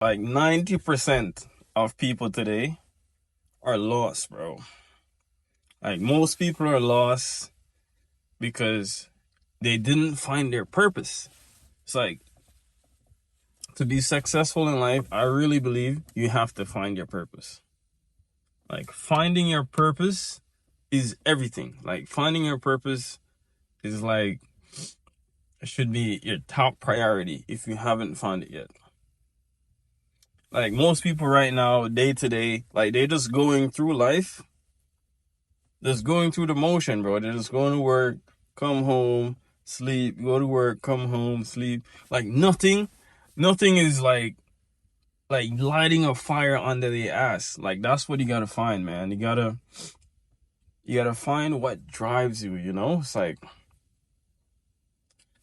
Like 90% of people today are lost, bro. Like most people are lost because they didn't find their purpose. It's like to be successful in life, I really believe you have to find your purpose. Like finding your purpose is everything. Like finding your purpose is like it should be your top priority if you haven't found it yet. Like most people right now, day to day, like they're just going through life, just going through the motion, bro. They're just going to work, come home, sleep, go to work, come home, sleep. Like nothing is like lighting a fire under the ass. Like that's what you gotta find, man. You gotta find what drives you, you know? It's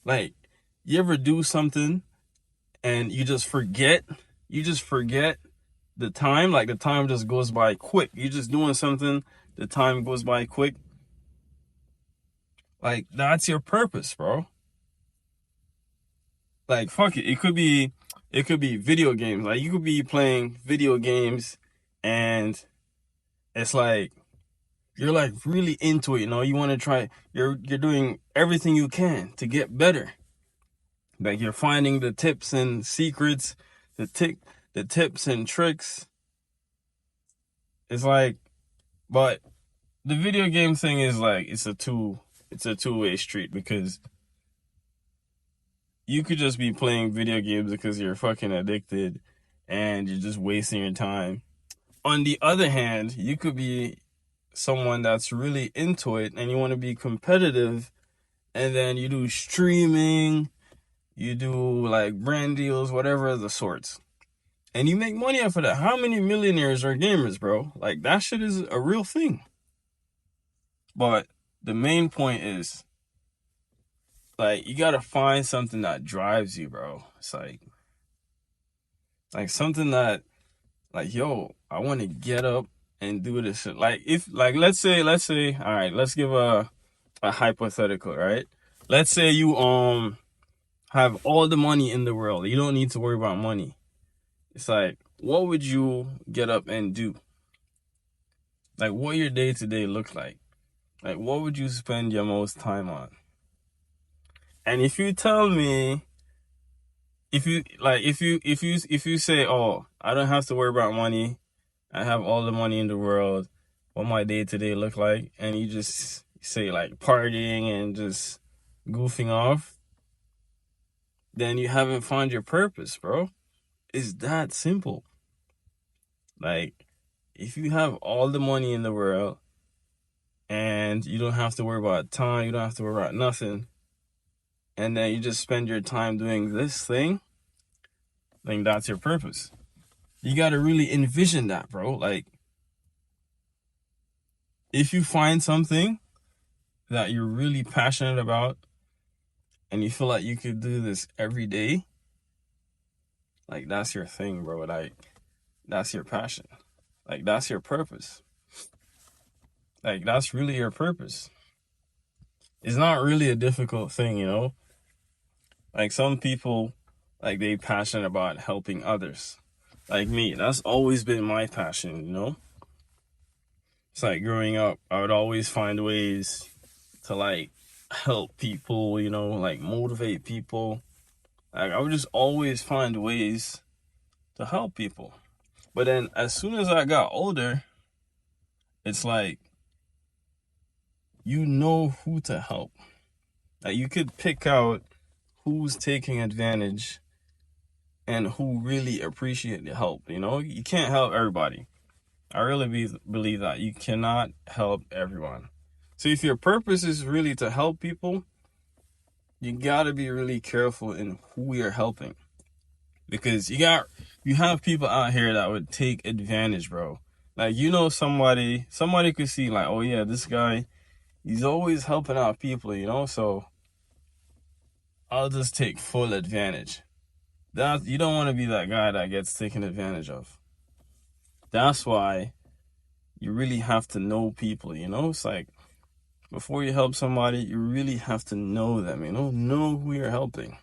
like you ever do something and you just forget the time, like the time just goes by quick. You're just doing something, the time goes by quick. Like that's your purpose, bro. Like fuck it. It could be video games. Like you could be playing video games and it's like you're like really into it, you know, you want to try, you're doing everything you can to get better. Like you're finding the tips and secrets, the tips and tricks. It's like, but the video game thing is like it's a two-way street because you could just be playing video games because you're fucking addicted and you're just wasting your time. On the other hand, you could be someone that's really into it and you want to be competitive and then you do streaming, you do like brand deals, whatever the sorts. And you make money off of that. How many millionaires are gamers, bro? Like that shit is a real thing. But the main point is like you gotta find something that drives you, bro. It's like something that like, yo, I want to get up and do this shit. Like if like let's say, all right, let's give a hypothetical, right? Let's say you have all the money in the world. You don't need to worry about money. It's like, what would you get up and do? Like what your day to day look like? Like what would you spend your most time on? And if you tell me, if you say, oh, I don't have to worry about money, I have all the money in the world, what my day to day look like, and you just say like partying and just goofing off, then you haven't found your purpose, bro. It's that simple. Like, if you have all the money in the world and you don't have to worry about time, you don't have to worry about nothing, and then you just spend your time doing this thing, then that's your purpose. You gotta really envision that, bro. Like, if you find something that you're really passionate about and you feel like you could do this every day, like that's your thing, bro. Like, that's your passion. Like, that's your purpose. Like, that's really your purpose. It's not really a difficult thing, you know? Like, some people, like, they passionate about helping others. Like me, that's always been my passion, you know? It's like growing up, I would always find ways to, like, help people, you know, like, motivate people. Like, I would just always find ways to help people. But then, as soon as I got older, it's like, you know who to help. Like you could pick out who's taking advantage and who really appreciate the help. You know, you can't help everybody. I really believe that you cannot help everyone. So if your purpose is really to help people, you gotta be really careful in who you're helping because you have people out here that would take advantage, bro. Like you know somebody could see like, oh yeah, this guy, he's always helping out people, you know, so I'll just take full advantage. That you don't want to be that guy that gets taken advantage of. That's why you really have to know people, you know? It's like before you help somebody, you really have to know them, you know who you're helping.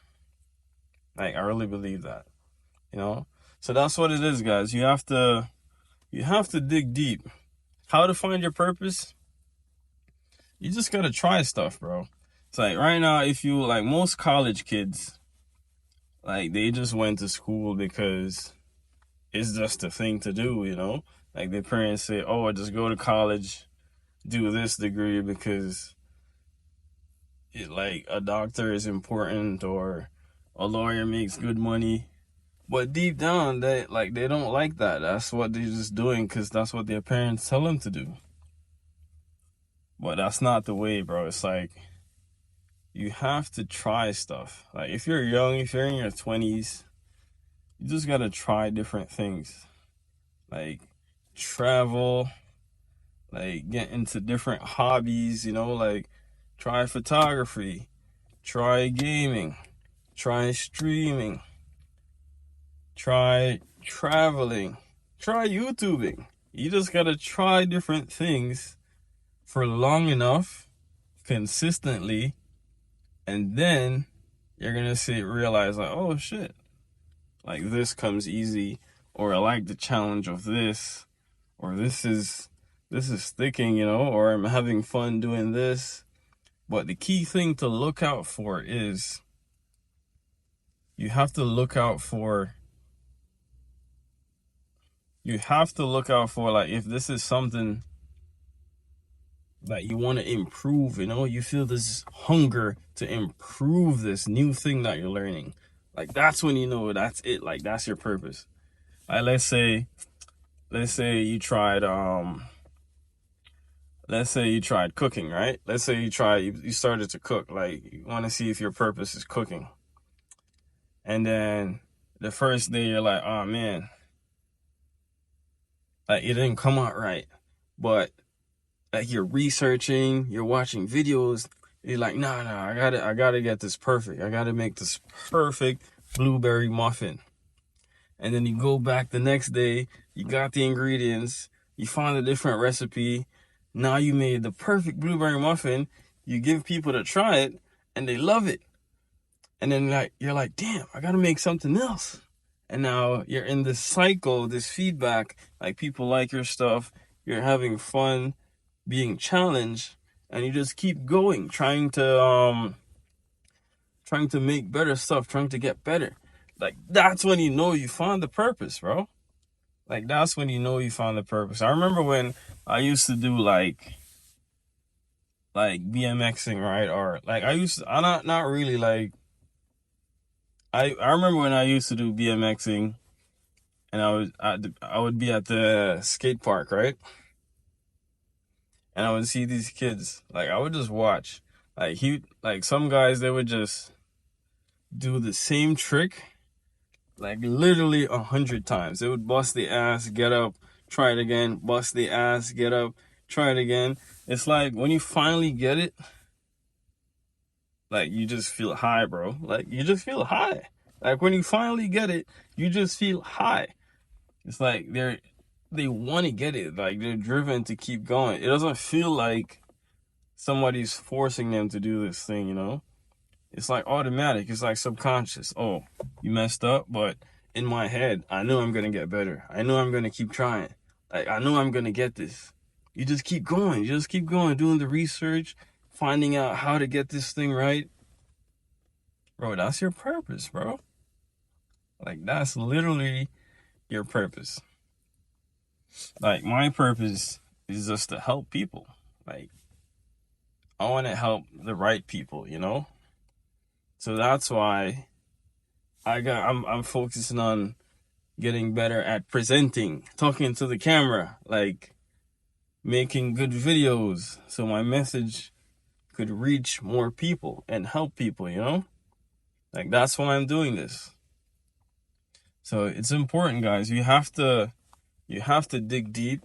Like I really believe that, you know? So that's what it is, guys. You have to dig deep. How to find your purpose? You just gotta try stuff, bro. It's like right now, if you like most college kids, like they just went to school because it's just a thing to do, you know? Like their parents say, oh, just go to college, do this degree because it like a doctor is important or a lawyer makes good money. But deep down, they don't like that. That's what they're just doing because that's what their parents tell them to do. But that's not the way, bro. It's like you have to try stuff. Like if you're young, if you're in your 20s, you just gotta try different things. Like travel, like get into different hobbies, like try photography, try gaming, try streaming, try traveling, try YouTubing. You just gotta try different things for long enough, consistently, and then you're gonna realize like, oh shit, like this comes easy, or I like the challenge of this, or this is sticking, or I'm having fun doing this. But the key thing to look out for is you have to look out for like if this is something that you want to improve, you feel this hunger to improve this new thing that you're learning. Like that's when you know that's it, like that's your purpose. Like let's say you tried cooking, right? Let's say you started to cook, like you want to see if your purpose is cooking. And then the first day you're like, oh man, like it didn't come out right. But like you're researching, you're watching videos, you're like, nah, I gotta get this perfect. I gotta make this perfect blueberry muffin. And then you go back the next day, you got the ingredients, you find a different recipe. Now you made the perfect blueberry muffin. You give people to try it, and they love it. And then you're like, damn, I gotta make something else. And now you're in this cycle, this feedback. Like people like your stuff, you're having fun, being challenged, and you just keep going, trying to make better stuff, trying to get better. Like that's when you know you found the purpose, bro. Like that's when you know you found the purpose. I remember when I used to do like BMXing, right? Or like I'm not really like I remember when I used to do BMXing, and I would be at the skate park, right? And I would see these kids, like I would just watch. Like some guys, they would just do the same trick like literally 100 times. They would bust the ass, get up, try it again, bust the ass, get up, try it again. It's like when you finally get it, like you just feel high, bro. Like you just feel high. Like when you finally get it, you just feel high. It's like they want to get it. Like they're driven to keep going. It doesn't feel like somebody's forcing them to do this thing. It's like automatic. It's like subconscious. Oh, you messed up, but in my head, I know I'm gonna get better. I know I'm gonna keep trying. Like I know I'm gonna get this. You just keep going. You just keep going, doing the research, finding out how to get this thing right. Bro, that's your purpose, bro. Like that's literally your purpose. Like my purpose is just to help people. Like I want to help the right people. So that's why I'm focusing on getting better at presenting, talking to the camera, like making good videos so my message could reach more people and help people. Like that's why I'm doing this. So it's important, guys. You have to dig deep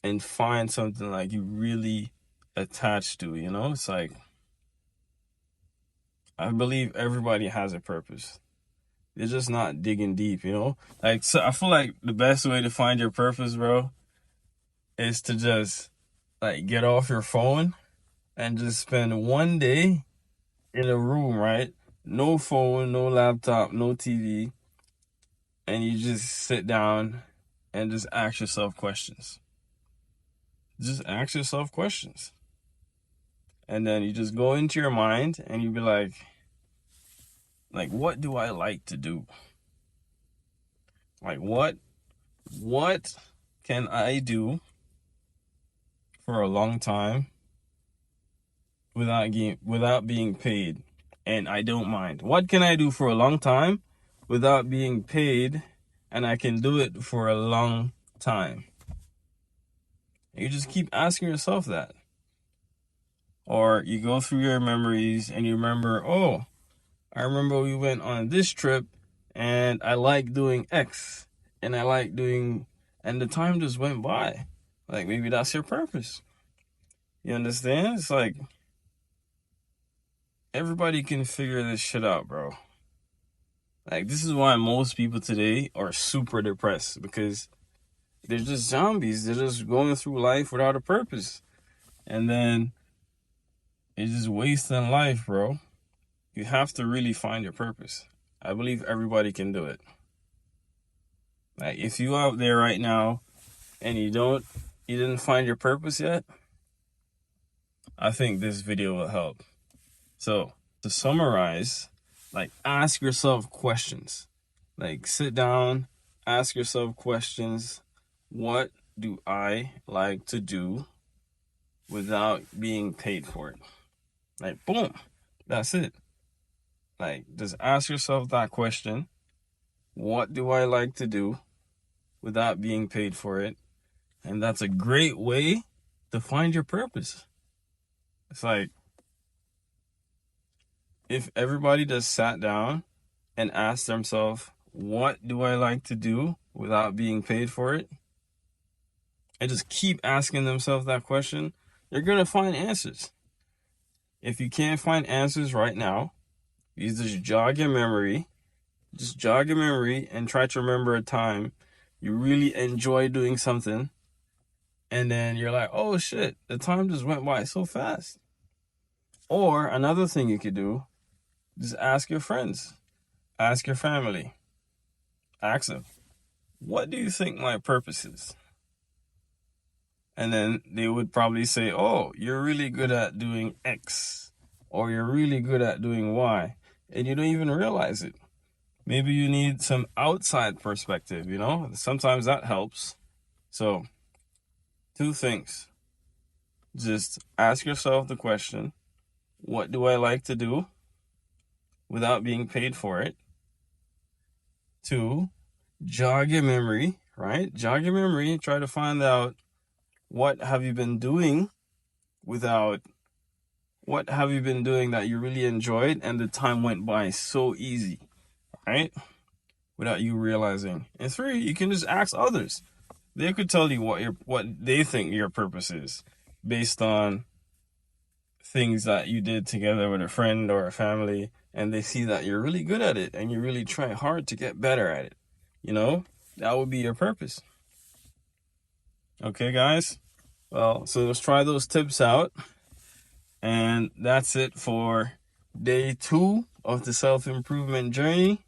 and find something like you really attached to. It's like I believe everybody has a purpose. They're just not digging deep. Like so I feel like the best way to find your purpose, bro, is to just like get off your phone and just spend one day in a room, right? No phone, no laptop, no TV, and you just sit down and just ask yourself questions. Just ask yourself questions. And then you just go into your mind and you be like, what do I like to do? Like, what can I do for a long time without being paid? And I don't mind. What can I do for a long time without being paid, and I can do it for a long time? You just keep asking yourself that. Or you go through your memories and you remember, oh, I remember we went on this trip and I like doing X and and the time just went by. Like, maybe that's your purpose. You understand? It's like, everybody can figure this shit out, bro. Like, this is why most people today are super depressed, because they're just zombies. They're just going through life without a purpose. And then it's just wasting life, bro. You have to really find your purpose. I believe everybody can do it. Like, if you out there right now and you didn't find your purpose yet, I think this video will help. So, to summarize, like, ask yourself questions. Like, sit down, ask yourself questions. What do I like to do without being paid for it? Like, boom, that's it. Like, just ask yourself that question. What do I like to do without being paid for it? And that's a great way to find your purpose. It's like, if everybody just sat down and asked themselves, what do I like to do without being paid for it? And just keep asking themselves that question, you're going to find answers. If you can't find answers right now, you just jog your memory. Just jog your memory and try to remember a time you really enjoy doing something. And then you're like, oh shit, the time just went by so fast. Or another thing you could do, just ask your friends, ask your family, ask them, what do you think my purpose is? And then they would probably say, oh, you're really good at doing X, or you're really good at doing Y, and you don't even realize it. Maybe you need some outside perspective, you know? Sometimes that helps. So, 2 things. Just ask yourself the question, what do I like to do without being paid for it? 2, jog your memory, right? Jog your memory, try to find out what have you been doing that you really enjoyed and the time went by so easy, right? Without you realizing. And 3, you can just ask others. They could tell you what they think your purpose is based on things that you did together with a friend or a family, and they see that you're really good at it and you really try hard to get better at it. You know, that would be your purpose. Okay, guys? Well, so let's try those tips out. And that's it for day 2 of the self-improvement journey.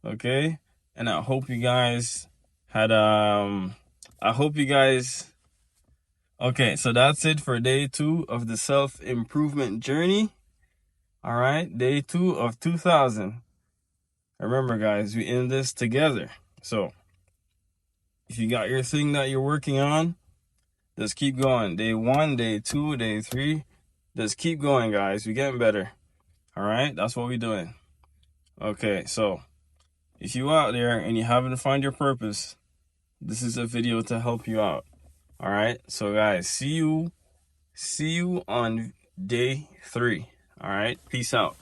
Okay? And I hope you guys had okay, so that's it for day 2 of the self-improvement journey. All right, day 2 of 2000. Remember, guys, we in this together. So if you got your thing that you're working on, just keep going. Day 1, day 2, day 3. Just keep going, guys. We're getting better. All right, that's what we're doing. Okay, so if you out there and you haven't found your purpose, this is a video to help you out. All right, so guys, see you on day 3. All right, peace out.